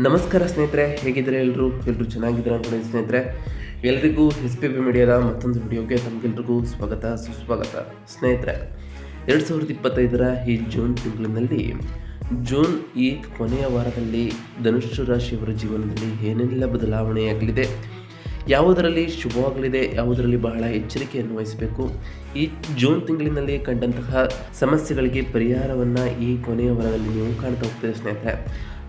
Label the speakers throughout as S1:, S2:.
S1: ನಮಸ್ಕಾರ ಸ್ನೇಹಿತರೆ, ಹೇಗಿದ್ದಾರೆ ಎಲ್ಲರೂ ಚೆನ್ನಾಗಿದ್ದಾರೆ ಅನ್ಕೊಂಡು ಸ್ನೇಹಿತರೆ. ಎಲ್ರಿಗೂ SPB ಮೀಡಿಯಾದ ಮತ್ತೊಂದು ವಿಡಿಯೋಗೆ ತಮಗೆಲ್ರಿಗೂ ಸ್ವಾಗತ ಸುಸ್ವಾಗತ. ಸ್ನೇಹಿತರೆ, 2025 ಈ ಜೂನ್ ತಿಂಗಳಿನಲ್ಲಿ ಜೂನ್ ಈ ಕೊನೆಯ ವಾರದಲ್ಲಿ ಧನುಸ್ಸು ರಾಶಿಯವರ ಜೀವನದಲ್ಲಿ ಏನೆಲ್ಲ ಬದಲಾವಣೆಯಾಗಲಿದೆ, ಯಾವುದರಲ್ಲಿ ಶುಭವಾಗಲಿದೆ, ಯಾವುದರಲ್ಲಿ ಬಹಳ ಎಚ್ಚರಿಕೆಯನ್ನು ವಹಿಸಬೇಕು, ಈ ಜೂನ್ ತಿಂಗಳಿನಲ್ಲಿ ಕಂಡಂತಹ ಸಮಸ್ಯೆಗಳಿಗೆ ಪರಿಹಾರವನ್ನು ಈ ಕೊನೆಯ ವಾರದಲ್ಲಿ ನೀವು ಕಾಣ್ತಾ ಹೋಗ್ತೀರಿ ಸ್ನೇಹಿತರೆ.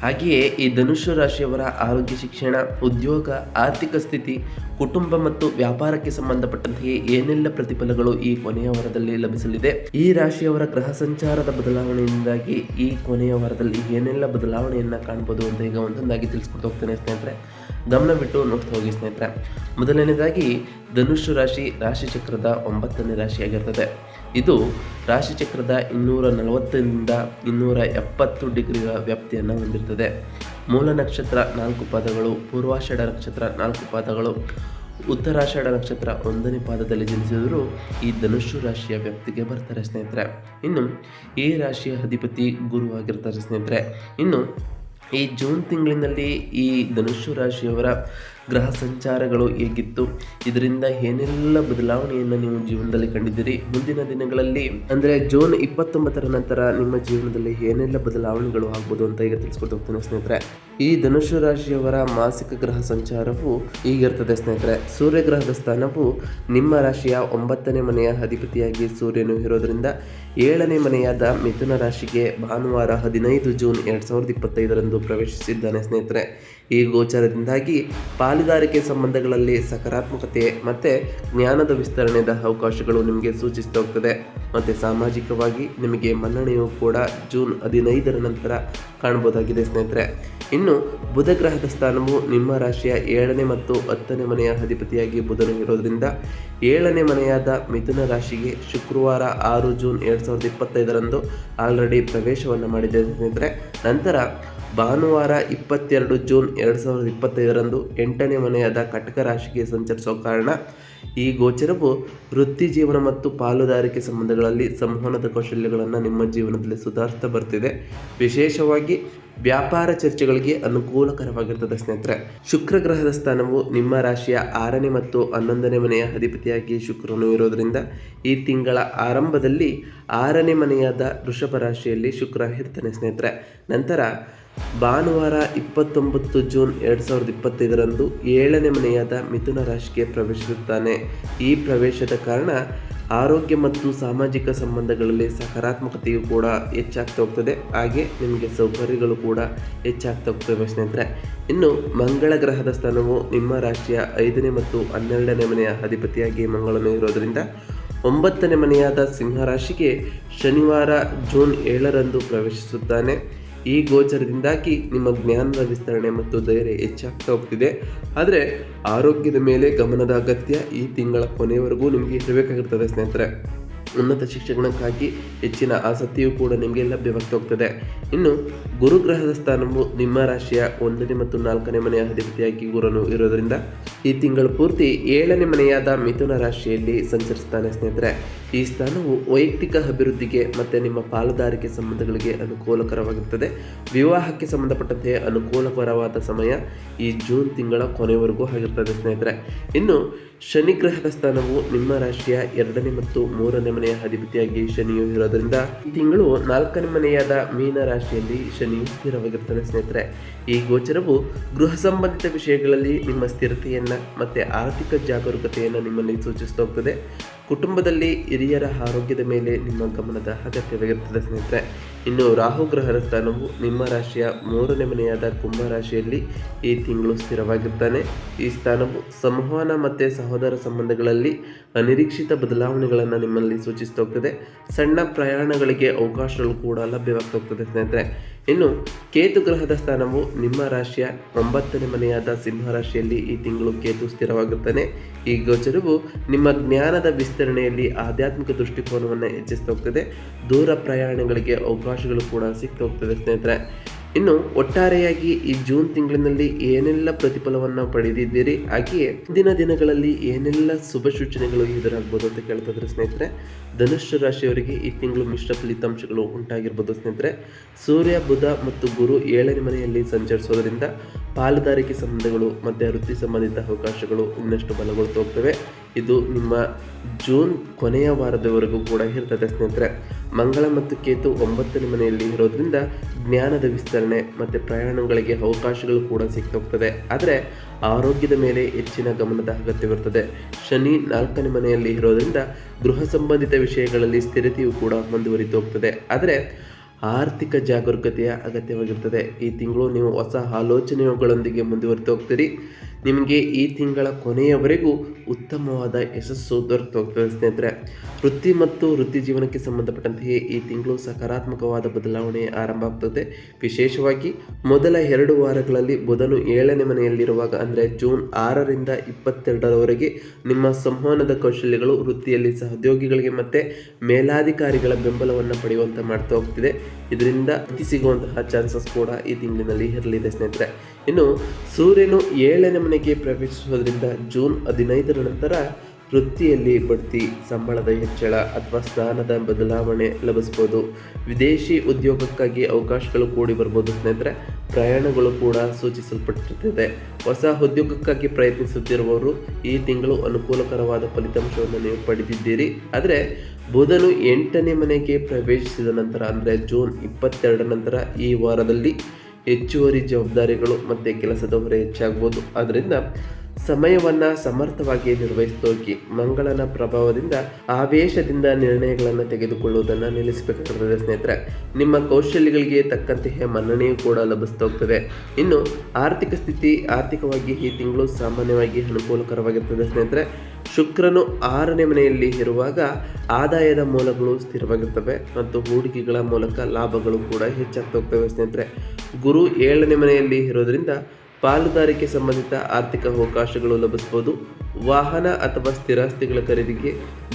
S1: ಹಾಗೆಯೇ ಈ ಧನುಸ್ಸು ರಾಶಿಯವರ ಆರೋಗ್ಯ, ಶಿಕ್ಷಣ, ಉದ್ಯೋಗ, ಆರ್ಥಿಕ ಸ್ಥಿತಿ, ಕುಟುಂಬ ಮತ್ತು ವ್ಯಾಪಾರಕ್ಕೆ ಸಂಬಂಧಪಟ್ಟಂತೆಯೇ ಏನೆಲ್ಲ ಪ್ರತಿಫಲಗಳು ಈ ಕೊನೆಯ ವಾರದಲ್ಲಿ ಲಭಿಸಲಿದೆ, ಈ ರಾಶಿಯವರ ಗ್ರಹ ಸಂಚಾರದ ಬದಲಾವಣೆಯಿಂದಾಗಿ ಈ ಕೊನೆಯ ವಾರದಲ್ಲಿ ಏನೆಲ್ಲ ಬದಲಾವಣೆಯನ್ನು ಕಾಣ್ಬೋದು ಅಂತ ಈಗ ಒಂದೊಂದಾಗಿ ತಿಳಿಸ್ಕೊಡ್ತಾ ಹೋಗ್ತೇನೆ ಸ್ನೇಹಿತರೆ. ಗಮನ ಬಿಟ್ಟು ನೋಡ್ತಾ ಹೋಗಿ ಸ್ನೇಹಿತರೆ. ಮೊದಲನೇದಾಗಿ ಧನುಸ್ಸು ರಾಶಿಚಕ್ರದ 9ನೇ ರಾಶಿಯಾಗಿರ್ತದೆ. ಇದು ರಾಶಿಚಕ್ರದ 240ರಿಂದ 270 ಡಿಗ್ರಿಗಳ ವ್ಯಾಪ್ತಿಯನ್ನು ಹೊಂದಿರ್ತದೆ. ಮೂಲ ನಕ್ಷತ್ರ 4 ಪಾದಗಳು, ಪೂರ್ವಾಷಾಢ ನಕ್ಷತ್ರ 4 ಪಾದಗಳು, ಉತ್ತರಾಷಾಢ ನಕ್ಷತ್ರ 1ನೇ ಪಾದದಲ್ಲಿ ಜನಿಸಿದರೂ ಈ ಧನುಸ್ಸು ರಾಶಿಯ ವ್ಯಾಪ್ತಿಗೆ ಬರ್ತಾರೆ ಸ್ನೇಹಿತರೆ. ಇನ್ನು ಈ ರಾಶಿಯ ಅಧಿಪತಿ ಗುರು ಆಗಿರ್ತಾರೆ ಸ್ನೇಹಿತರೆ. ಇನ್ನು ಈ ಜೂನ್ ತಿಂಗಳಿನಲ್ಲಿ ಈ ಧನುಸ್ಸು ರಾಶಿಯವರ ಗ್ರಹ ಸಂಚಾರಗಳು ಹೇಗಿತ್ತು, ಇದರಿಂದ ಏನೆಲ್ಲ ಬದಲಾವಣೆಯನ್ನು ನೀವು ಜೀವನದಲ್ಲಿ ಕಂಡಿದ್ದೀರಿ, ಮುಂದಿನ ದಿನಗಳಲ್ಲಿ ಅಂದರೆ ಜೂನ್ 29ರ ನಂತರ ನಿಮ್ಮ ಜೀವನದಲ್ಲಿ ಏನೆಲ್ಲ ಬದಲಾವಣೆಗಳು ಆಗ್ಬೋದು ಅಂತ ಈಗ ತಿಳಿಸ್ಕೊಟ್ಟು ಹೋಗ್ತೇನೆ ಸ್ನೇಹಿತರೆ. ಈ ಧನುಸ್ಸು ರಾಶಿಯವರ ಮಾಸಿಕ ಗ್ರಹ ಸಂಚಾರವು ಹೀಗಿರ್ತದೆ ಸ್ನೇಹಿತರೆ. ಸೂರ್ಯಗ್ರಹದ ಸ್ಥಾನವು ನಿಮ್ಮ ರಾಶಿಯ 9ನೇ ಮನೆಯ ಅಧಿಪತಿಯಾಗಿ ಸೂರ್ಯನು ಇರೋದ್ರಿಂದ 7ನೇ ಮನೆಯಾದ ಮಿಥುನ ರಾಶಿಗೆ ಭಾನುವಾರ 15 ಜೂನ್ 2025ರಂದು ಪ್ರವೇಶಿಸಿದ್ದಾನೆ ಸ್ನೇಹಿತರೆ. ಈ ಗೋಚಾರದಿಂದಾಗಿ ಪಾಲುದಾರಿಕೆ ಸಂಬಂಧಗಳಲ್ಲಿ ಸಕಾರಾತ್ಮಕತೆ ಮತ್ತು ಜ್ಞಾನದ ವಿಸ್ತರಣೆಯ ಅವಕಾಶಗಳು ನಿಮಗೆ ಸೂಚಿಸ್ತಾ ಹೋಗ್ತದೆ. ಮತ್ತು ಸಾಮಾಜಿಕವಾಗಿ ನಿಮಗೆ ಮನ್ನಣೆಯು ಕೂಡ ಜೂನ್ 15ರ ನಂತರ ಕಾಣಬಹುದಾಗಿದೆ ಸ್ನೇಹಿತರೆ. ಇನ್ನು ಬುಧ ಗ್ರಹದ ಸ್ಥಾನವು ನಿಮ್ಮ ರಾಶಿಯ 7ನೇ ಮತ್ತು 10ನೇ ಮನೆಯ ಅಧಿಪತಿಯಾಗಿ ಬುಧನು ಇರೋದ್ರಿಂದ 7ನೇ ಮನೆಯಾದ ಮಿಥುನ ರಾಶಿಗೆ ಶುಕ್ರವಾರ 6 ಜೂನ್ 2025ರಂದು ಆಲ್ರೆಡಿ ಪ್ರವೇಶವನ್ನು ಮಾಡಿದೆ ಸ್ನೇಹಿತರೆ. ನಂತರ ಭಾನುವಾರ 22 ಜೂನ್ 2025ರಂದು 8ನೇ ಮನೆಯಾದ ಕಟಕ ರಾಶಿಗೆ ಸಂಚರಿಸೋ ಕಾರಣ ಈ ಗೋಚರವು ವೃತ್ತಿ ಜೀವನ ಮತ್ತು ಪಾಲುದಾರಿಕೆ ಸಂಬಂಧಗಳಲ್ಲಿ ಸಂವಹನದ ಕೌಶಲ್ಯಗಳನ್ನು ನಿಮ್ಮ ಜೀವನದಲ್ಲಿ ಸುಧಾರಿಸ್ತಾ ಬರ್ತಿದೆ. ವಿಶೇಷವಾಗಿ ವ್ಯಾಪಾರ ಚರ್ಚೆಗಳಿಗೆ ಅನುಕೂಲಕರವಾಗಿರ್ತದೆ ಸ್ನೇಹಿತರೆ. ಶುಕ್ರ ಗ್ರಹದ ಸ್ಥಾನವು ನಿಮ್ಮ ರಾಶಿಯ 6ನೇ ಮತ್ತು 11ನೇ ಮನೆಯ ಅಧಿಪತಿಯಾಗಿ ಶುಕ್ರನು ಇರೋದರಿಂದ ಈ ತಿಂಗಳ ಆರಂಭದಲ್ಲಿ 6ನೇ ಮನೆಯಾದ ವೃಷಭ ರಾಶಿಯಲ್ಲಿ ಶುಕ್ರ ಇರ್ತಾನೆ ಸ್ನೇಹಿತರೆ. ನಂತರ ಭಾನುವಾರ 29 ಜೂನ್ 2025ರಂದು 7ನೇ ಮನೆಯಾದ ಮಿಥುನ ರಾಶಿಗೆ ಪ್ರವೇಶಿಸುತ್ತಾನೆ. ಈ ಪ್ರವೇಶದ ಕಾರಣ ಆರೋಗ್ಯ ಮತ್ತು ಸಾಮಾಜಿಕ ಸಂಬಂಧಗಳಲ್ಲಿ ಸಕಾರಾತ್ಮಕತೆಯು ಕೂಡ ಹೆಚ್ಚಾಗ್ತಾ ಹೋಗ್ತದೆ. ಹಾಗೆ ನಿಮಗೆ ಸೌಕರ್ಯಗಳು ಕೂಡ ಹೆಚ್ಚಾಗ್ತಾ ಹೋಗ್ತವೆ ಸ್ನೇಹಿತರೆ. ಇನ್ನು ಮಂಗಳ ಗ್ರಹದ ಸ್ಥಾನವು ನಿಮ್ಮ ರಾಶಿಯ 5ನೇ ಮತ್ತು 12ನೇ ಮನೆಯ ಅಧಿಪತಿಯಾಗಿ ಮಂಗಳನು ಇರೋದರಿಂದ 9ನೇ ಮನೆಯಾದ ಸಿಂಹರಾಶಿಗೆ ಶನಿವಾರ ಜೂನ್ 7ರಂದು ಪ್ರವೇಶಿಸುತ್ತಾನೆ. ಈ ಗೋಚರದಿಂದಾಗಿ ನಿಮ್ಮ ಜ್ಞಾನದ ವಿಸ್ತರಣೆ ಮತ್ತು ಧೈರ್ಯ ಹೆಚ್ಚಾಗ್ತಾ ಹೋಗ್ತಿದೆ. ಆದರೆ ಆರೋಗ್ಯದ ಮೇಲೆ ಗಮನದ ಅಗತ್ಯ ಈ ತಿಂಗಳ ಕೊನೆಯವರೆಗೂ ನಿಮಗೆ ಇರಬೇಕಾಗಿರ್ತದೆ ಸ್ನೇಹಿತರೆ. ಉನ್ನತ ಶಿಕ್ಷಣಕ್ಕಾಗಿ ಹೆಚ್ಚಿನ ಆಸಕ್ತಿಯೂ ಕೂಡ ನಿಮಗೆ ಲಭ್ಯವಾಗ್ತಾ ಹೋಗ್ತದೆ. ಇನ್ನು ಗುರುಗ್ರಹದ ಸ್ಥಾನವು ನಿಮ್ಮ ರಾಶಿಯ 1ನೇ ಮತ್ತು 4ನೇ ಮನೆಯ ಅಧಿಪತಿಯಾಗಿ ಗುರುನು ಇರೋದರಿಂದ ಈ ತಿಂಗಳು ಪೂರ್ತಿ 7ನೇ ಮನೆಯಾದ ಮಿಥುನ ರಾಶಿಯಲ್ಲಿ ಸಂಚರಿಸ್ತಾನೆ ಸ್ನೇಹಿತರೆ. ಈ ಸ್ಥಾನವು ವೈಯಕ್ತಿಕ ಅಭಿವೃದ್ಧಿಗೆ ಮತ್ತು ನಿಮ್ಮ ಪಾಲುದಾರಿಕೆ ಸಂಬಂಧಗಳಿಗೆ ಅನುಕೂಲಕರವಾಗಿರ್ತದೆ. ವಿವಾಹಕ್ಕೆ ಸಂಬಂಧಪಟ್ಟಂತೆ ಅನುಕೂಲಕರವಾದ ಸಮಯ ಈ ಜೂನ್ ತಿಂಗಳ ಕೊನೆಯವರೆಗೂ ಆಗಿರ್ತದೆ ಸ್ನೇಹಿತರೆ. ಇನ್ನು ಶನಿ ಗ್ರಹದ ಸ್ಥಾನವು ನಿಮ್ಮ ರಾಶಿಯ 2ನೇ ಮತ್ತು 3ನೇ ಮನೆಯ ಅಧಿಪತಿಯಾಗಿ ಶನಿಯು ಇರೋದ್ರಿಂದ ಈ ತಿಂಗಳು 4ನೇ ಮನೆಯಾದ ಮೀನ ರಾಶಿಯಲ್ಲಿ ಶನಿಯು ಸ್ಥಿರವಾಗಿರ್ತಾನೆ ಸ್ನೇಹಿತರೆ. ಈ ಗೋಚರವು ಗೃಹ ಸಂಬಂಧಿತ ವಿಷಯಗಳಲ್ಲಿ ನಿಮ್ಮ ಸ್ಥಿರತೆಯನ್ನು ಮತ್ತು ಆರ್ಥಿಕ ಜಾಗರೂಕತೆಯನ್ನು ನಿಮ್ಮಲ್ಲಿ ಸೂಚಿಸ್ತಾ ಹೋಗ್ತದೆ. ಕುಟುಂಬದಲ್ಲಿ ಹಿರಿಯರ ಆರೋಗ್ಯದ ಮೇಲೆ ನಿಮ್ಮ ಗಮನದ ಅಗತ್ಯವಾಗಿರ್ತದೆ ಸ್ನೇಹಿತರೆ. ಇನ್ನು ರಾಹು ಗ್ರಹದ ಸ್ಥಾನವು ನಿಮ್ಮ ರಾಶಿಯ 3ನೇ ಮನೆಯಾದ ಕುಂಭ ರಾಶಿಯಲ್ಲಿ ಈ ತಿಂಗಳು ಸ್ಥಿರವಾಗಿರ್ತಾನೆ. ಈ ಸ್ಥಾನವು ಸಂವಹನ ಮತ್ತು ಸಹೋದರ ಸಂಬಂಧಗಳಲ್ಲಿ ಅನಿರೀಕ್ಷಿತ ಬದಲಾವಣೆಗಳನ್ನು ನಿಮ್ಮಲ್ಲಿ ಸೂಚಿಸ್ತಾ ಹೋಗ್ತದೆ. ಸಣ್ಣ ಪ್ರಯಾಣಗಳಿಗೆ ಅವಕಾಶಗಳು ಕೂಡ ಲಭ್ಯವಾಗ್ತಾ ಹೋಗ್ತದೆ ಸ್ನೇಹಿತರೆ. ಇನ್ನು ಕೇತು ಗ್ರಹದ ಸ್ಥಾನವು ನಿಮ್ಮ ರಾಶಿಯ 9ನೇ ಮನೆಯಾದ ಸಿಂಹ ರಾಶಿಯಲ್ಲಿ ಈ ತಿಂಗಳು ಕೇತು ಸ್ಥಿರವಾಗಿರ್ತಾನೆ. ಈ ಗೋಚರವು ನಿಮ್ಮ ಜ್ಞಾನದ ವಿಸ್ತರಣೆಯಲ್ಲಿ ಆಧ್ಯಾತ್ಮಿಕ ದೃಷ್ಟಿಕೋನವನ್ನು ಹೆಚ್ಚಿಸ್ತಾ ಹೋಗ್ತದೆ. ದೂರ ಪ್ರಯಾಣಗಳಿಗೆ ಅವಕಾಶಗಳು ಕೂಡ ಸಿಗ್ತಾ ಹೋಗ್ತದೆ ಸ್ನೇಹಿತರೆ. ಇನ್ನು ಒಟ್ಟಾರೆಯಾಗಿ ಈ ಜೂನ್ ತಿಂಗಳಿನಲ್ಲಿ ಏನೆಲ್ಲ ಪ್ರತಿಫಲವನ್ನು ಪಡೆದಿದ್ದೀರಿ, ಹಾಗೆಯೇ ಮುಂದಿನ ದಿನಗಳಲ್ಲಿ ಏನೆಲ್ಲ ಶುಭ ಸೂಚನೆಗಳು ಎದುರಾಗ್ಬೋದು ಅಂತ ಕೇಳ್ತಿದ್ರೆ ಸ್ನೇಹಿತರೆ, ಧನುಷ್ ರಾಶಿಯವರಿಗೆ ಈ ತಿಂಗಳು ಮಿಶ್ರ ಫಲಿತಾಂಶಗಳು ಉಂಟಾಗಿರ್ಬೋದು ಸ್ನೇಹಿತರೆ. ಸೂರ್ಯ, ಬುಧ ಮತ್ತು ಗುರು 7ನೇ ಮನೆಯಲ್ಲಿ ಸಂಚರಿಸೋದ್ರಿಂದ ಪಾಲುದಾರಿಕೆ ಸಂಬಂಧಗಳು ಮತ್ತು ವೃತ್ತಿ ಸಂಬಂಧಿತ ಅವಕಾಶಗಳು ಇನ್ನಷ್ಟು ಬಲಗೊಳ್ತಾ ಹೋಗ್ತವೆ. ಇದು ನಿಮ್ಮ ಜೂನ್ ಕೊನೆಯ ವಾರದವರೆಗೂ ಕೂಡ ಇರ್ತದೆ ಸ್ನೇಹಿತರೆ. ಮಂಗಳ ಮತ್ತು ಕೇತು 9ನೇ ಮನೆಯಲ್ಲಿ ಇರೋದ್ರಿಂದ ಜ್ಞಾನದ ವಿಸ್ತರಣೆ ಮತ್ತು ಪ್ರಯಾಣಗಳಿಗೆ ಅವಕಾಶಗಳು ಕೂಡ ಸಿಗ್ತಾ ಹೋಗ್ತದೆ. ಆದರೆ ಆರೋಗ್ಯದ ಮೇಲೆ ಹೆಚ್ಚಿನ ಗಮನದ ಅಗತ್ಯವಿರುತ್ತದೆ. ಶನಿ 4ನೇ ಮನೆಯಲ್ಲಿ ಇರೋದ್ರಿಂದ ಗೃಹ ಸಂಬಂಧಿತ ವಿಷಯಗಳಲ್ಲಿ ಸ್ಥಿರತೆಯು ಕೂಡ ಮುಂದುವರಿತು ಹೋಗ್ತದೆ. ಆದರೆ ಆರ್ಥಿಕ ಜಾಗರೂಕತೆಯ ಅಗತ್ಯವಾಗಿರ್ತದೆ. ಈ ತಿಂಗಳು ನೀವು ಹೊಸ ಆಲೋಚನೆಗಳೊಂದಿಗೆ ಮುಂದುವರಿತು ಹೋಗ್ತೀರಿ. ನಿಮಗೆ ಈ ತಿಂಗಳ ಕೊನೆಯವರೆಗೂ ಉತ್ತಮವಾದ ಯಶಸ್ಸು ದೊರೆತು ಹೋಗ್ತದೆ ಸ್ನೇಹಿತರೆ. ವೃತ್ತಿ ಮತ್ತು ವೃತ್ತಿ ಜೀವನಕ್ಕೆ ಸಂಬಂಧಪಟ್ಟಂತೆಯೇ ಈ ತಿಂಗಳು ಸಕಾರಾತ್ಮಕವಾದ ಬದಲಾವಣೆ ಆರಂಭ ಆಗ್ತದೆ. ವಿಶೇಷವಾಗಿ ಮೊದಲ 2 ವಾರಗಳಲ್ಲಿ ಬುಧನು 7ನೇ ಮನೆಯಲ್ಲಿರುವಾಗ, ಅಂದರೆ ಜೂನ್ 6ರಿಂದ 22ರವರೆಗೆ ನಿಮ್ಮ ಸಂವಹನದ ಕೌಶಲ್ಯಗಳು ವೃತ್ತಿಯಲ್ಲಿ ಸಹೋದ್ಯೋಗಿಗಳಿಗೆ ಮತ್ತು ಮೇಲಾಧಿಕಾರಿಗಳ ಬೆಂಬಲವನ್ನು ಪಡೆಯುವಂತೆ ಮಾಡ್ತಾ ಹೋಗ್ತಿದೆ. ಇದರಿಂದ ಸಿಗುವಂತಹ ಚಾನ್ಸಸ್ ಕೂಡ ಈ ತಿಂಗಳಿನಲ್ಲಿ ಇರಲಿದೆ ಸ್ನೇಹಿತರೆ. ಇನ್ನು ಸೂರ್ಯನು 7ನೇ ಮನೆಗೆ ಪ್ರವೇಶಿಸುವುದರಿಂದ ಜೂನ್ 15ರ ನಂತರ ವೃತ್ತಿಯಲ್ಲಿ ಬಡ್ತಿ, ಸಂಬಳದ ಹೆಚ್ಚಳ ಅಥವಾ ಸ್ಥಾನದ ಬದಲಾವಣೆ ಲಭಿಸ್ಬೋದು. ವಿದೇಶಿ ಉದ್ಯೋಗಕ್ಕಾಗಿ ಅವಕಾಶಗಳು ಕೂಡಿ ಬರ್ಬೋದು ಸ್ನೇಹಿತರೆ. ಪ್ರಯಾಣಗಳು ಕೂಡ ಸೂಚಿಸಲ್ಪಟ್ಟಿರ್ತದೆ. ಹೊಸ ಉದ್ಯೋಗಕ್ಕಾಗಿ ಪ್ರಯತ್ನಿಸುತ್ತಿರುವವರು ಈ ತಿಂಗಳು ಅನುಕೂಲಕರವಾದ ಫಲಿತಾಂಶವನ್ನು ನೀವು ಪಡೆದಿದ್ದೀರಿ. ಆದರೆ ಬುಧನು 8ನೇ ಮನೆಗೆ ಪ್ರವೇಶಿಸಿದ ನಂತರ, ಅಂದರೆ ಜೂನ್ 22ರ ನಂತರ ಈ ವಾರದಲ್ಲಿ ಹೆಚ್ಚುವರಿ ಜವಾಬ್ದಾರಿಗಳು ಮತ್ತು ಕೆಲಸದ ಹೊರೆ ಹೆಚ್ಚಾಗ್ಬೋದು. ಆದ್ದರಿಂದ ಸಮಯವನ್ನು ಸಮರ್ಥವಾಗಿ ನಿರ್ವಹಿಸೋಕೆ ಮಂಗಳನ ಪ್ರಭಾವದಿಂದ ಆವೇಶದಿಂದ ನಿರ್ಣಯಗಳನ್ನು ತೆಗೆದುಕೊಳ್ಳುವುದನ್ನು ನಿಲ್ಲಿಸಬೇಕಾಗುತ್ತದೆ ಸ್ನೇಹಿತರೆ. ನಿಮ್ಮ ಕೌಶಲ್ಯಗಳಿಗೆ ತಕ್ಕಂತೆಯೇ ಮನ್ನಣೆಯೂ ಕೂಡ ಲಭಿಸ್ತಾ ಹೋಗ್ತದೆ. ಇನ್ನು ಆರ್ಥಿಕವಾಗಿ ಈ ತಿಂಗಳು ಸಾಮಾನ್ಯವಾಗಿ ಅನುಕೂಲಕರವಾಗಿರ್ತದೆ ಸ್ನೇಹಿತರೆ. ಶುಕ್ರನು 6ನೇ ಮನೆಯಲ್ಲಿ ಇರುವಾಗ ಆದಾಯದ ಮೂಲಗಳು ಸ್ಥಿರವಾಗಿರ್ತವೆ ಮತ್ತು ಹೂಡಿಕೆಗಳ ಮೂಲಕ ಲಾಭಗಳು ಕೂಡ ಹೆಚ್ಚಾಗ್ತಾ ಹೋಗ್ತವೆ ಸ್ನೇಹಿತರೆ. ಗುರು 7ನೇ ಮನೆಯಲ್ಲಿ ಇರೋದ್ರಿಂದ ಪಾಲುದಾರಿಕೆ ಸಂಬಂಧಿತ ಆರ್ಥಿಕ ಅವಕಾಶಗಳು ಲಭಿಸ್ಬೋದು. ವಾಹನ ಅಥವಾ ಸ್ಥಿರಾಸ್ತಿಗಳ ಖರೀದಿಗೆ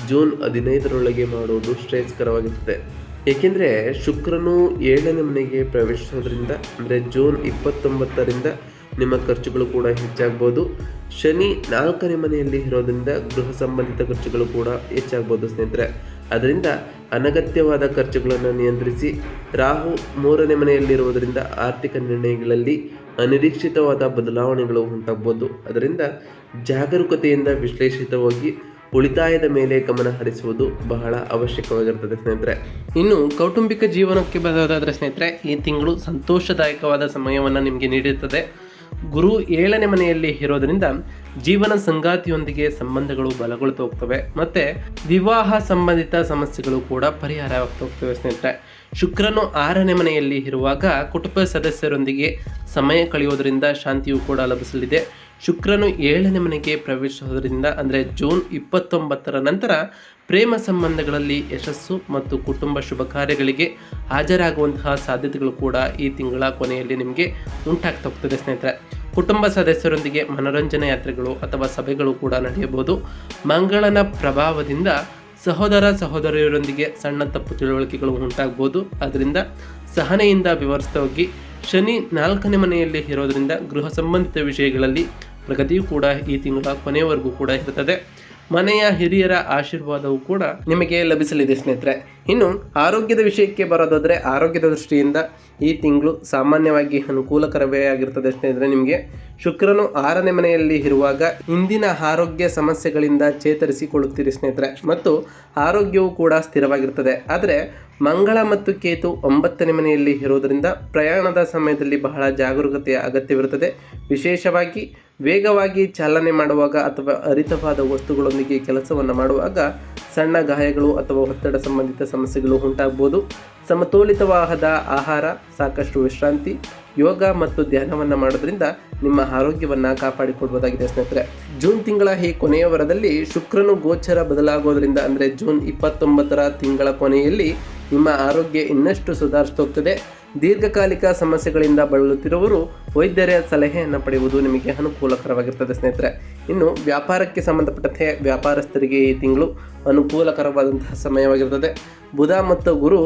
S1: ಜೂನ್ 15ರೊಳಗೆ ಮಾಡುವುದು ಶ್ರೇಯಸ್ಕರವಾಗಿರ್ತದೆ. ಏಕೆಂದರೆ ಶುಕ್ರನು 7ನೇ ಮನೆಗೆ ಪ್ರವೇಶಿಸೋದ್ರಿಂದ, ಅಂದರೆ ಜೂನ್ 29ರಿಂದ ನಿಮ್ಮ ಖರ್ಚುಗಳು ಕೂಡ ಹೆಚ್ಚಾಗ್ಬೋದು. ಶನಿ 4ನೇ ಮನೆಯಲ್ಲಿ ಇರೋದ್ರಿಂದ ಗೃಹ ಸಂಬಂಧಿತ ಖರ್ಚುಗಳು ಕೂಡ ಹೆಚ್ಚಾಗ್ಬೋದು ಸ್ನೇಹಿತರೆ. ಅದರಿಂದ ಅನಗತ್ಯವಾದ ಖರ್ಚುಗಳನ್ನು ನಿಯಂತ್ರಿಸಿ. ರಾಹು 3ನೇ ಮನೆಯಲ್ಲಿರುವುದರಿಂದ ಆರ್ಥಿಕ ನಿರ್ಣಯಗಳಲ್ಲಿ ಅನಿರೀಕ್ಷಿತವಾದ ಬದಲಾವಣೆಗಳು ಉಂಟಾಗ್ಬೋದು. ಅದರಿಂದ ಜಾಗರೂಕತೆಯಿಂದ ವಿಶ್ಲೇಷಿತವಾಗಿ ಉಳಿತಾಯದ ಮೇಲೆ ಗಮನ ಹರಿಸುವುದು ಬಹಳ ಅವಶ್ಯಕವಾಗಿರ್ತದೆ ಸ್ನೇಹಿತರೆ. ಇನ್ನು ಕೌಟುಂಬಿಕ ಜೀವನಕ್ಕೆ ಬರೋದಾದರೆ ಸ್ನೇಹಿತರೆ, ಈ ತಿಂಗಳು ಸಂತೋಷದಾಯಕವಾದ ಸಮಯವನ್ನು ನಿಮಗೆ ನೀಡುತ್ತದೆ. ಗುರು 7ನೇ ಮನೆಯಲ್ಲಿ ಇರೋದರಿಂದ ಜೀವನ ಸಂಗಾತಿಯೊಂದಿಗೆ ಸಂಬಂಧಗಳು ಬಲಗೊಳ್ತಾ ಹೋಗ್ತವೆ ಮತ್ತು ವಿವಾಹ ಸಂಬಂಧಿತ ಸಮಸ್ಯೆಗಳು ಕೂಡ ಪರಿಹಾರವಾಗ್ತಾ ಹೋಗ್ತವೆ ಸ್ನೇಹಿತರೆ. ಶುಕ್ರನು 6ನೇ ಮನೆಯಲ್ಲಿ ಇರುವಾಗ ಕುಟುಂಬ ಸದಸ್ಯರೊಂದಿಗೆ ಸಮಯ ಕಳೆಯೋದರಿಂದ ಶಾಂತಿಯು ಕೂಡ ಲಭಿಸಲಿದೆ. ಶುಕ್ರನು 7ನೇ ಮನೆಗೆ ಪ್ರವೇಶಿಸೋದ್ರಿಂದ, ಅಂದರೆ ಜೂನ್ 29ರ ನಂತರ ಪ್ರೇಮ ಸಂಬಂಧಗಳಲ್ಲಿ ಯಶಸ್ಸು ಮತ್ತು ಕುಟುಂಬ ಶುಭ ಕಾರ್ಯಗಳಿಗೆ ಹಾಜರಾಗುವಂತಹ ಸಾಧ್ಯತೆಗಳು ಕೂಡ ಈ ತಿಂಗಳ ಕೊನೆಯಲ್ಲಿ ನಿಮಗೆ ಉಂಟಾಗ್ತಾ ಹೋಗ್ತದೆ ಸ್ನೇಹಿತರೆ. ಕುಟುಂಬ ಸದಸ್ಯರೊಂದಿಗೆ ಮನೋರಂಜನಾ ಯಾತ್ರೆಗಳು ಅಥವಾ ಸಭೆಗಳು ಕೂಡ ನಡೆಯಬಹುದು. ಮಂಗಳನ ಪ್ರಭಾವದಿಂದ ಸಹೋದರಿಯರೊಂದಿಗೆ ಸಣ್ಣ ತಪ್ಪು ತಿಳುವಳಿಕೆಗಳು ಉಂಟಾಗ್ಬೋದು. ಅದರಿಂದ ಸಹನೆಯಿಂದ ವಿವರಿಸ್ತಾ ಹೋಗಿ. ಶನಿ 4ನೇ ಮನೆಯಲ್ಲಿ ಇರೋದ್ರಿಂದ ಗೃಹ ಸಂಬಂಧಿತ ವಿಷಯಗಳಲ್ಲಿ ಪ್ರಗತಿಯೂ ಕೂಡ ಈ ತಿಂಗಳ ಕೊನೆಯವರೆಗೂ ಕೂಡ ಇರುತ್ತದೆ. ಮನೆಯ ಹಿರಿಯರ ಆಶೀರ್ವಾದವೂ ಕೂಡ ನಿಮಗೆ ಲಭಿಸಲಿದೆ ಸ್ನೇಹಿತರೆ. ಇನ್ನು ಆರೋಗ್ಯದ ವಿಷಯಕ್ಕೆ ಬರೋದಾದರೆ, ಆರೋಗ್ಯದ ದೃಷ್ಟಿಯಿಂದ ಈ ತಿಂಗಳು ಸಾಮಾನ್ಯವಾಗಿ ಅನುಕೂಲಕರವೇ ಆಗಿರ್ತದೆ ಸ್ನೇಹಿತರೆ. ನಿಮಗೆ ಶುಕ್ರನು 6ನೇ ಮನೆಯಲ್ಲಿ ಇರುವಾಗ ಇಂದಿನ ಆರೋಗ್ಯ ಸಮಸ್ಯೆಗಳಿಂದ ಚೇತರಿಸಿಕೊಳ್ಳುತ್ತೀರಿ ಸ್ನೇಹಿತರೆ, ಮತ್ತು ಆರೋಗ್ಯವು ಕೂಡ ಸ್ಥಿರವಾಗಿರ್ತದೆ. ಆದರೆ ಮಂಗಳ ಮತ್ತು ಕೇತು 9ನೇ ಮನೆಯಲ್ಲಿ ಇರೋದರಿಂದ ಪ್ರಯಾಣದ ಸಮಯದಲ್ಲಿ ಬಹಳ ಜಾಗರೂಕತೆಯ ಅಗತ್ಯವಿರುತ್ತದೆ. ವಿಶೇಷವಾಗಿ ವೇಗವಾಗಿ ಚಾಲನೆ ಮಾಡುವಾಗ ಅಥವಾ ಹರಿತವಾದ ವಸ್ತುಗಳೊಂದಿಗೆ ಕೆಲಸವನ್ನು ಮಾಡುವಾಗ ಸಣ್ಣ ಗಾಯಗಳು ಅಥವಾ ಒತ್ತಡ ಸಂಬಂಧಿತ ಸಮಸ್ಯೆಗಳು ಉಂಟಾಗ್ಬೋದು. ಸಮತೋಲಿತವಾದ ಆಹಾರ, ಸಾಕಷ್ಟು ವಿಶ್ರಾಂತಿ, ಯೋಗ ಮತ್ತು ಧ್ಯಾನವನ್ನು ಮಾಡೋದ್ರಿಂದ ನಿಮ್ಮ ಆರೋಗ್ಯವನ್ನು ಕಾಪಾಡಿಕೊಳ್ಬೋದಾಗಿದೆ ಸ್ನೇಹಿತರೆ. ಜೂನ್ ತಿಂಗಳ ಈ ಕೊನೆಯ ವಾರದಲ್ಲಿ ಶುಕ್ರನು ಗೋಚರ ಬದಲಾಗೋದ್ರಿಂದ, ಅಂದರೆ ಜೂನ್ 29ರ ತಿಂಗಳ ಕೊನೆಯಲ್ಲಿ ನಿಮ್ಮ ಆರೋಗ್ಯ ಇನ್ನಷ್ಟು ಸುಧಾರಿಸುತ್ತದೆ. ದೀರ್ಘಕಾಲಿಕ ಸಮಸ್ಯೆಗಳಿಂದ ಬಳಲುತ್ತಿರುವವರು ವೈದ್ಯರ ಸಲಹೆಯನ್ನು ಪಡೆಯುವುದು ನಿಮಗೆ ಅನುಕೂಲಕರವಾಗಿರ್ತದೆ ಸ್ನೇಹಿತರೆ. ಇನ್ನು ವ್ಯಾಪಾರಕ್ಕೆ ಸಂಬಂಧಪಟ್ಟಂತೆ ವ್ಯಾಪಾರಸ್ಥರಿಗೆ ಈ ತಿಂಗಳು ಅನುಕೂಲಕರವಾದಂತಹ ಸಮಯವಾಗಿರ್ತದೆ. ಬುಧ ಮತ್ತು ಗುರು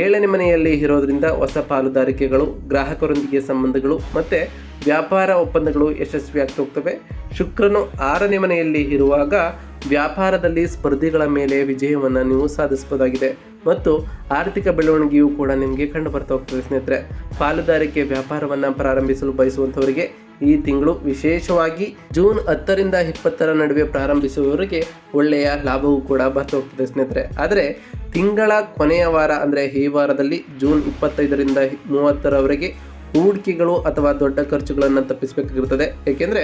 S1: 7ನೇ ಮನೆಯಲ್ಲಿ ಇರೋದ್ರಿಂದ ಹೊಸ ಪಾಲುದಾರಿಕೆಗಳು, ಗ್ರಾಹಕರೊಂದಿಗೆ ಸಂಬಂಧಗಳು ಮತ್ತು ವ್ಯಾಪಾರ ಒಪ್ಪಂದಗಳು ಯಶಸ್ವಿಯಾಗ್ತಾ ಹೋಗ್ತವೆ. ಶುಕ್ರನು 6ನೇ ಮನೆಯಲ್ಲಿ ಇರುವಾಗ ವ್ಯಾಪಾರದಲ್ಲಿ ಸ್ಪರ್ಧಿಗಳ ಮೇಲೆ ವಿಜಯವನ್ನು ನೀವು ಸಾಧಿಸಬಹುದಾಗಿದೆ ಮತ್ತು ಆರ್ಥಿಕ ಬೆಳವಣಿಗೆಯೂ ಕೂಡ ನಿಮಗೆ ಕಂಡು ಬರ್ತಾ ಹೋಗ್ತದೆ ಸ್ನೇಹಿತರೆ. ಪಾಲುದಾರಿಕೆ ವ್ಯಾಪಾರವನ್ನು ಪ್ರಾರಂಭಿಸಲು ಬಯಸುವಂಥವರಿಗೆ ಈ ತಿಂಗಳು, ವಿಶೇಷವಾಗಿ ಜೂನ್ 10ರಿಂದ 20ರ ನಡುವೆ ಪ್ರಾರಂಭಿಸುವವರಿಗೆ ಒಳ್ಳೆಯ ಲಾಭವೂ ಕೂಡ ಬರ್ತಾ ಹೋಗ್ತದೆ ಸ್ನೇಹಿತರೆ. ಆದರೆ ತಿಂಗಳ ಕೊನೆಯ ವಾರ ಅಂದರೆ ಈ ವಾರದಲ್ಲಿ ಜೂನ್ 25ರಿಂದ 30ರವರೆಗೆ ಹೂಡಿಕೆಗಳು ಅಥವಾ ದೊಡ್ಡ ಖರ್ಚುಗಳನ್ನು ತಪ್ಪಿಸಬೇಕಾಗಿರುತ್ತದೆ. ಏಕೆಂದರೆ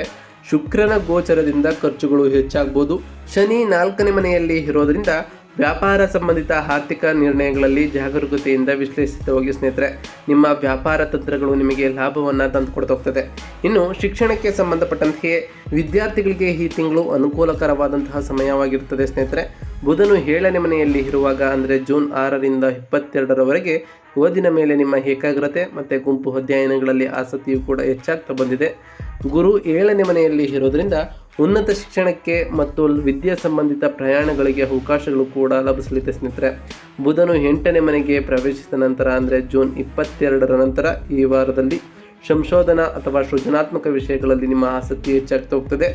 S1: ಶುಕ್ರನ ಗೋಚರದಿಂದ ಖರ್ಚುಗಳು ಹೆಚ್ಚಾಗ್ಬೋದು. ಶನಿ 4ನೇ ಮನೆಯಲ್ಲಿ ಇರೋದರಿಂದ ವ್ಯಾಪಾರ ಸಂಬಂಧಿತ ಆರ್ಥಿಕ ನಿರ್ಣಯಗಳಲ್ಲಿ ಜಾಗರೂಕತೆಯಿಂದ ವಿಶ್ಲೇಷಿತ ಹೋಗಿ ಸ್ನೇಹಿತರೆ. ನಿಮ್ಮ ವ್ಯಾಪಾರ ತಂತ್ರಗಳು ನಿಮಗೆ ಲಾಭವನ್ನು ತಂದುಕೊಡ್ತಾ ಹೋಗ್ತದೆ. ಇನ್ನು ಶಿಕ್ಷಣಕ್ಕೆ ಸಂಬಂಧಪಟ್ಟಂತೆಯೇ ವಿದ್ಯಾರ್ಥಿಗಳಿಗೆ ಈ ತಿಂಗಳು ಅನುಕೂಲಕರವಾದಂತಹ ಸಮಯವಾಗಿರುತ್ತದೆ ಸ್ನೇಹಿತರೆ. ಬುಧನು 7ನೇ ಮನೆಯಲ್ಲಿ ಇರುವಾಗ ಅಂದರೆ ಜೂನ್ 6ರಿಂದ 22ರವರೆಗೆ ಓದಿನ ಮೇಲೆ ನಿಮ್ಮ ಏಕಾಗ್ರತೆ ಮತ್ತು ಗುಂಪು ಅಧ್ಯಯನಗಳಲ್ಲಿ ಆಸಕ್ತಿಯು ಕೂಡ ಹೆಚ್ಚಾಗ್ತಾ ಬಂದಿದೆ. ಗುರು 7ನೇ ಮನೆಯಲ್ಲಿ ಇರೋದರಿಂದ ಉನ್ನತ ಶಿಕ್ಷಣಕ್ಕೆ ಮತ್ತು ವಿದ್ಯಾ ಸಂಬಂಧಿತ ಪ್ರಯಾಣಗಳಿಗೆ ಅವಕಾಶಗಳು ಕೂಡ ಲಭಿಸಲಿದೆ ಸ್ನೇಹಿತರೆ. ಬುಧನು 8ನೇ ಮನೆಗೆ ಪ್ರವೇಶಿಸಿದ ನಂತರ ಅಂದರೆ ಜೂನ್ 22ರ ನಂತರ ಈ ವಾರದಲ್ಲಿ ಸಂಶೋಧನಾ ಅಥವಾ ಸೃಜನಾತ್ಮಕ ವಿಷಯಗಳಲ್ಲಿ ನಿಮ್ಮ ಆಸಕ್ತಿ ಹೆಚ್ಚಾಗ್ತಾ ಹೋಗ್ತದೆ.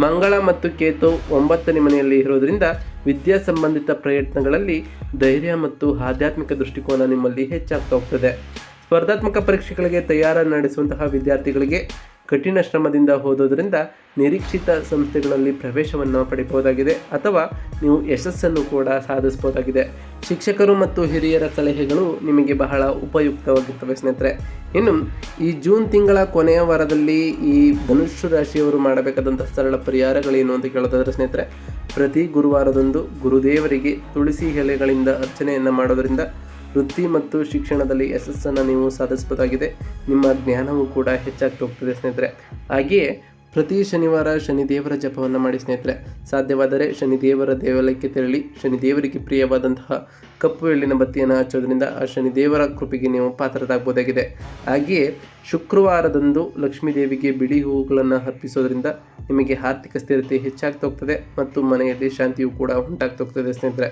S1: ಮಂಗಳ ಮತ್ತು ಕೇತು 9ನೇ ಮನೆಯಲ್ಲಿ ಇರೋದರಿಂದ ವಿದ್ಯಾ ಸಂಬಂಧಿತ ಪ್ರಯತ್ನಗಳಲ್ಲಿ ಧೈರ್ಯ ಮತ್ತು ಆಧ್ಯಾತ್ಮಿಕ ದೃಷ್ಟಿಕೋನ ನಿಮ್ಮಲ್ಲಿ ಹೆಚ್ಚಾಗ್ತಾ ಹೋಗ್ತದೆ. ಸ್ಪರ್ಧಾತ್ಮಕ ಪರೀಕ್ಷೆಗಳಿಗೆ ತಯಾರಿ ನಡೆಸುವಂತಹ ವಿದ್ಯಾರ್ಥಿಗಳಿಗೆ ಕಠಿಣ ಶ್ರಮದಿಂದ ಓದೋದ್ರಿಂದ ನಿರೀಕ್ಷಿತ ಸಂಸ್ಥೆಗಳಲ್ಲಿ ಪ್ರವೇಶವನ್ನು ಪಡೆಯಬಹುದಾಗಿದೆ ಅಥವಾ ನೀವು ಯಶಸ್ಸನ್ನು ಕೂಡ ಸಾಧಿಸಬಹುದಾಗಿದೆ. ಶಿಕ್ಷಕರು ಮತ್ತು ಹಿರಿಯರ ಸಲಹೆಗಳು ನಿಮಗೆ ಬಹಳ ಉಪಯುಕ್ತವಾಗಿರ್ತವೆ ಸ್ನೇಹಿತರೆ. ಇನ್ನು ಈ ಜೂನ್ ತಿಂಗಳ ಕೊನೆಯ ವಾರದಲ್ಲಿ ಈ ಧನುಸ್ಸು ರಾಶಿಯವರು ಮಾಡಬೇಕಾದಂಥ ಸರಳ ಪರಿಹಾರಗಳೇನು ಅಂತ ಕೇಳೋದಾದ್ರೆ ಸ್ನೇಹಿತರೆ, ಪ್ರತಿ ಗುರುವಾರದಂದು ಗುರುದೇವರಿಗೆ ತುಳಸಿ ಎಲೆಗಳಿಂದ ಅರ್ಚನೆಯನ್ನು ಮಾಡೋದರಿಂದ ವೃತ್ತಿ ಮತ್ತು ಶಿಕ್ಷಣದಲ್ಲಿ ಯಶಸ್ಸನ್ನು ನೀವು ಸಾಧಿಸಬಹುದಾಗಿದೆ. ನಿಮ್ಮ ಜ್ಞಾನವೂ ಕೂಡ ಹೆಚ್ಚಾಗ್ತಾ ಹೋಗ್ತದೆ ಸ್ನೇಹಿತರೆ. ಹಾಗೆಯೇ ಪ್ರತಿ ಶನಿವಾರ ಶನಿದೇವರ ಜಪವನ್ನು ಮಾಡಿ ಸ್ನೇಹಿತರೆ. ಸಾಧ್ಯವಾದರೆ ಶನಿದೇವರ ದೇವಾಲಯಕ್ಕೆ ತೆರಳಿ ಶನಿದೇವರಿಗೆ ಪ್ರಿಯವಾದಂತಹ ಕಪ್ಪು ಎಳ್ಳಿನ ಬತ್ತಿಯನ್ನು ಹಚ್ಚೋದ್ರಿಂದ ಆ ಶನಿದೇವರ ಕೃಪೆಗೆ ನೀವು ಪಾತ್ರರಾಗಬಹುದಾಗಿದೆ. ಹಾಗೆಯೇ ಶುಕ್ರವಾರದಂದು ಲಕ್ಷ್ಮೀ ದೇವಿಗೆ ಬಿಳಿ ಹೂವುಗಳನ್ನು ಅರ್ಪಿಸೋದ್ರಿಂದ ನಿಮಗೆ ಆರ್ಥಿಕ ಸ್ಥಿರತೆ ಹೆಚ್ಚಾಗ್ತಾ ಹೋಗ್ತದೆ ಮತ್ತು ಮನೆಯಲ್ಲಿ ಶಾಂತಿಯೂ ಕೂಡ ಉಂಟಾಗ್ತಾ ಹೋಗ್ತದೆ ಸ್ನೇಹಿತರೆ.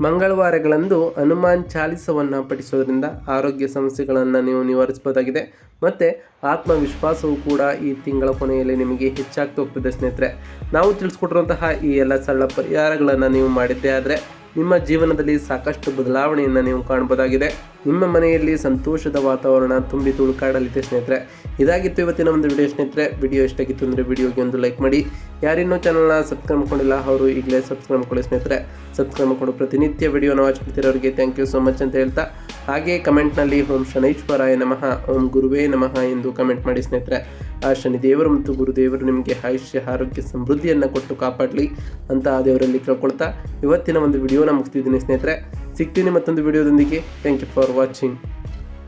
S1: ಮಂಗಳವಾರಗಳಂದು ಹನುಮಾನ್ ಚಾಲಿಸವನ್ನು ಪಠಿಸೋದ್ರಿಂದ ಆರೋಗ್ಯ ಸಮಸ್ಯೆಗಳನ್ನು ನೀವು ನಿವಾರಿಸಬಹುದಾಗಿದೆ ಮತ್ತು ಆತ್ಮವಿಶ್ವಾಸವೂ ಕೂಡ ಈ ತಿಂಗಳ ಕೊನೆಯಲ್ಲಿ ನಿಮಗೆ ಹೆಚ್ಚಾಗ್ತಾ ಹೋಗ್ತದೆ ಸ್ನೇಹಿತರೆ. ನಾವು ತಿಳಿಸ್ಕೊಟ್ಟಿರುವಂತಹ ಈ ಎಲ್ಲ ಸರಳ ಪರಿಹಾರಗಳನ್ನು ನೀವು ಮಾಡಿದ್ದೇ ಆದರೆ ನಿಮ್ಮ ಜೀವನದಲ್ಲಿ ಸಾಕಷ್ಟು ಬದಲಾವಣೆಯನ್ನು ನೀವು ಕಾಣಬಹುದಾಗಿದೆ. ನಿಮ್ಮ ಮನೆಯಲ್ಲಿ ಸಂತೋಷದ ವಾತಾವರಣ ತುಂಬಿ ತುಳುಕಾಡಲಿದೆ ಸ್ನೇಹಿತರೆ. ಇದಾಗಿತ್ತು ಇವತ್ತಿನ ಒಂದು ವಿಡಿಯೋ ಸ್ನೇಹಿತರೆ. ವಿಡಿಯೋ ಇಷ್ಟಾಗಿತ್ತು ಅಂದರೆ ವಿಡಿಯೋಗೆ ಒಂದು ಲೈಕ್ ಮಾಡಿ. ಯಾರಿನ್ನೂ ಚಾನಲ್ನ ಸಬ್ಸ್ಕ್ರೈಬ್ ಮಾಡ್ಕೊಂಡಿಲ್ಲ ಅವರು ಈಗಲೇ ಸಬ್ಸ್ಕ್ರೈಬ್ ಮಾಡ್ಕೊಳ್ಳಿ ಸ್ನೇಹಿತರೆ. ಸಬ್ಸ್ಕ್ರೈಬ್ ಮಾಡ್ಕೊಂಡು ಪ್ರತಿನಿತ್ಯ ವಿಡಿಯೋನ ವಾಚ್ ಮಾಡ್ತಿರೋರಿಗೆ ಥ್ಯಾಂಕ್ ಯು ಸೋ ಮಚ್ ಅಂತ ಹೇಳ್ತಾ, ಹಾಗೆ ಕಮೆಂಟ್ನಲ್ಲಿ ಓಂ ಶನೈಶ್ವರಾಯ ನಮಃ, ಓಂ ಗುರುವೇ ನಮಃ ಎಂದು ಕಮೆಂಟ್ ಮಾಡಿ ಸ್ನೇಹಿತರೆ. ಆ ಶನಿದೇವರು ಮತ್ತು ಗುರುದೇವರು ನಿಮಗೆ ಆಯುಷ್ಯ ಆರೋಗ್ಯ ಸಮೃದ್ಧಿಯನ್ನು ಕೊಟ್ಟು ಕಾಪಾಡಲಿ ಅಂತ ಆ ದೇವರಲ್ಲಿ ಕೇಳ್ಕೊಳ್ತಾ ಇವತ್ತಿನ ಒಂದು ವಿಡಿಯೋನ ಮುಗಿಸ್ತಿದ್ದೀನಿ ಸ್ನೇಹಿತರೆ. ಸಿಗ್ತೀನಿ ಮತ್ತೊಂದು ವಿಡಿಯೋದೊಂದಿಗೆ. Thank you for watching.